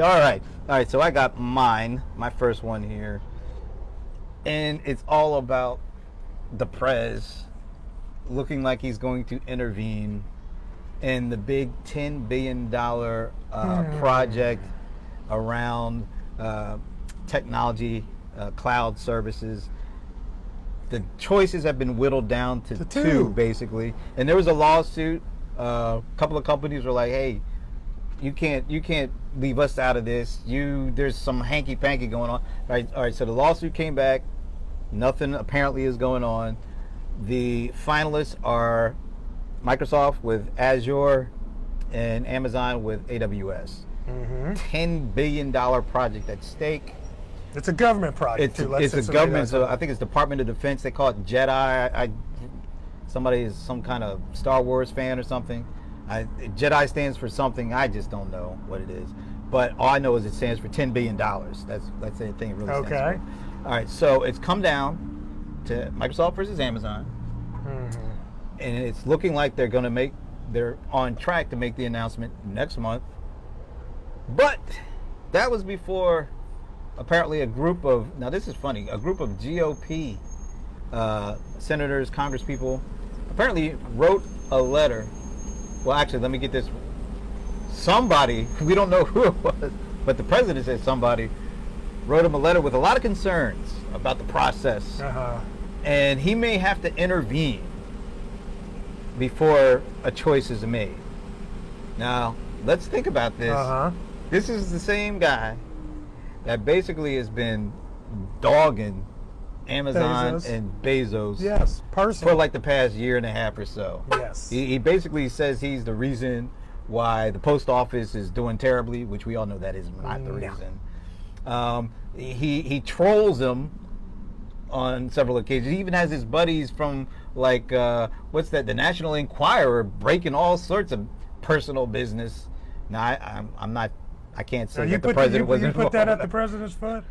All right. So I got my first one here, and it's all about the Prez looking like he's going to intervene in the big $10 billion project around technology, cloud services. The choices have been whittled down to two, basically. And there was a lawsuit. A couple of companies were like, "Hey, you can't leave us out of this. There's some hanky panky going on." All right. So the lawsuit came back. Nothing apparently is going on. The finalists are Microsoft with Azure and Amazon with AWS. $10 billion project at stake. It's a government project. It's a government. So I think it's Department of Defense. They call it JEDI. Somebody is some kind of Star Wars fan or something. JEDI stands for something. I just don't know what it is. But all I know is it stands for $10 billion. That's the thing it really stands for. All right. So it's come down to Microsoft versus Amazon, and it's looking like they're on track to make the announcement next month. But that was before apparently a group of GOP senators, congresspeople, apparently wrote a letter. Well, actually, let me get this. Somebody, we don't know who it was, but the president said somebody wrote him a letter with a lot of concerns about the process. And he may have to intervene before a choice is made. Now, let's think about this. This is the same guy that basically has been dogging Amazon and Bezos for like the past year and a half or so. He basically says he's the reason why the post office is doing terribly, which we all know that is not the reason. He trolls them on several occasions. He even has his buddies from the National Enquirer breaking all sorts of personal business. Now I can't say that the president wasn't. You put that at the president's foot?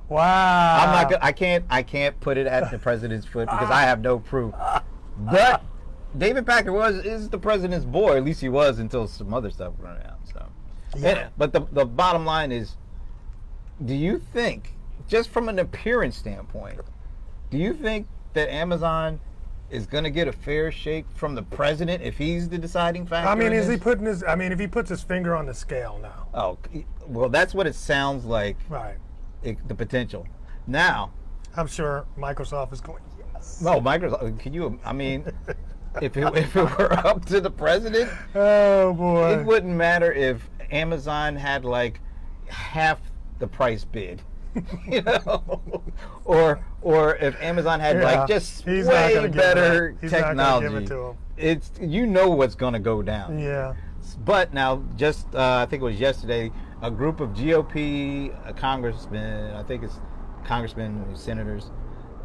Wow. I can't put it at the president's foot because I have no proof. But David Packard is the president's boy. At least he was until some other stuff ran out. So, but the bottom line is, do you think, just from an appearance standpoint, do you think that Amazon is going to get a fair shake from the president if he's the deciding factor? I mean, if he puts his finger on the scale now. Oh, well, that's what it sounds like. Right. The potential. Now, I'm sure Microsoft is going, yes. No, Microsoft, can you, I mean, if it were up to the president, oh boy, it wouldn't matter if Amazon had like half the price bid. You know, or if Amazon had like just way better technology. He's not gonna give it to him. It's, you know what's going to go down. Yeah. But now, just I think it was yesterday, a group of GOP congressmen, I think it's congressmen, senators,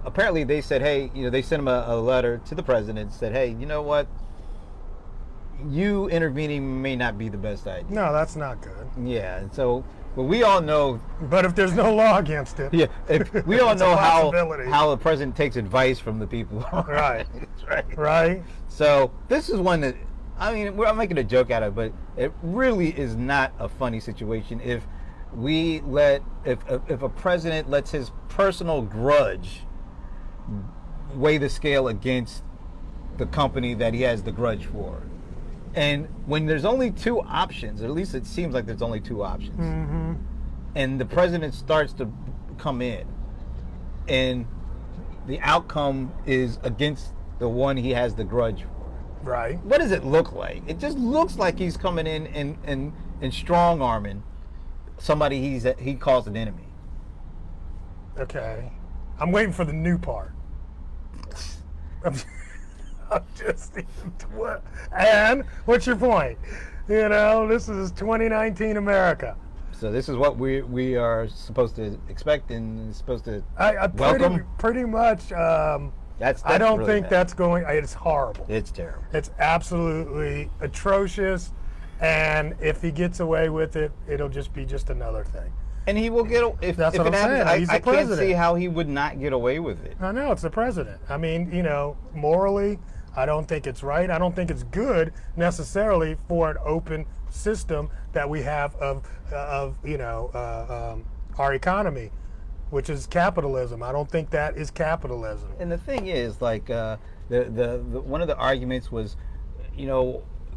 apparently they said, hey, they sent him a letter to the president, said, hey, you know what? You intervening may not be the best idea. No, that's not good. Yeah, and so, well, we all know. But if there's no law against it. Yeah, we all know how the president takes advice from the people. Right. Right. So this is one that, I mean, I'm making a joke out of it, but it really is not a funny situation if a president lets his personal grudge weigh the scale against the company that he has the grudge for. And when there's only two options, or at least it seems like there's only two options, and the president starts to come in, and the outcome is against the one he has the grudge for. Right. What does it look like? It just looks like he's coming in and strong-arming somebody he calls an enemy. Okay. I'm waiting for the new part. And what's your point? This is 2019 America. So this is what we are supposed to expect and supposed to welcome? Pretty much. That's I don't really think bad. That's going. It's horrible. It's terrible. It's absolutely atrocious. And if he gets away with it, it'll just be another thing. And he will get, if that's what it I'm happens, saying. He's I the can't president. see how he would not get away with it. I know, it's the president. I mean, morally, I don't think it's right. I don't think it's good necessarily for an open system that we have of our economy, which is capitalism. I don't think that is capitalism. And the thing is, like, the one of the arguments was,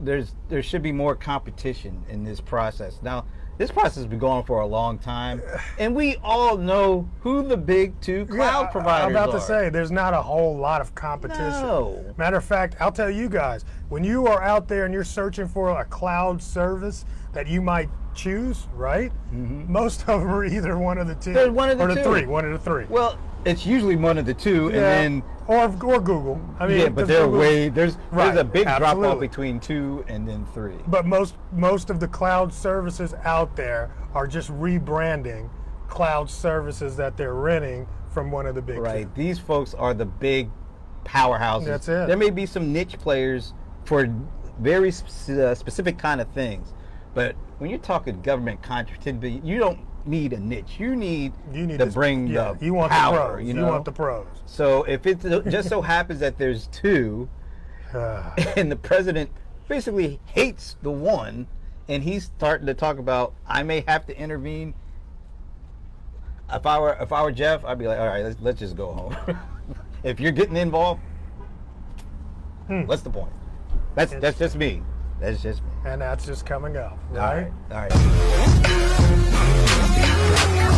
there should be more competition in this process. Now, this process has been going on for a long time, and we all know who the big two cloud providers are. I'm about to say, there's not a whole lot of competition. No. Matter of fact, I'll tell you guys, when you are out there and you're searching for a cloud service that you might choose, right? Mm-hmm. Most of them are either one of the two. There's one of the or two. Three. One of the three. Well, it's usually one of the two, Yeah. and then or Google. I mean, yeah, but they're Google, there's Right, a big drop off absolutely. between 2 and then 3. But most of the cloud services out there are just rebranding cloud services that they're renting from one of the big Right. two. These folks are the big powerhouses. That's it. There may be some niche players for very specific kind of things, but when you're talking government contract, you don't need a niche. You need to bring the you want power. the pros. You want the pros. So if it just so happens that there's 2, and the president basically hates the one, and he's starting to talk about, I may have to intervene. If I were Jeff, I'd be like, all right, let's just go home. If you're getting involved, what's the point? That's just me. That's just me. And that's just coming up, All right? right. All right.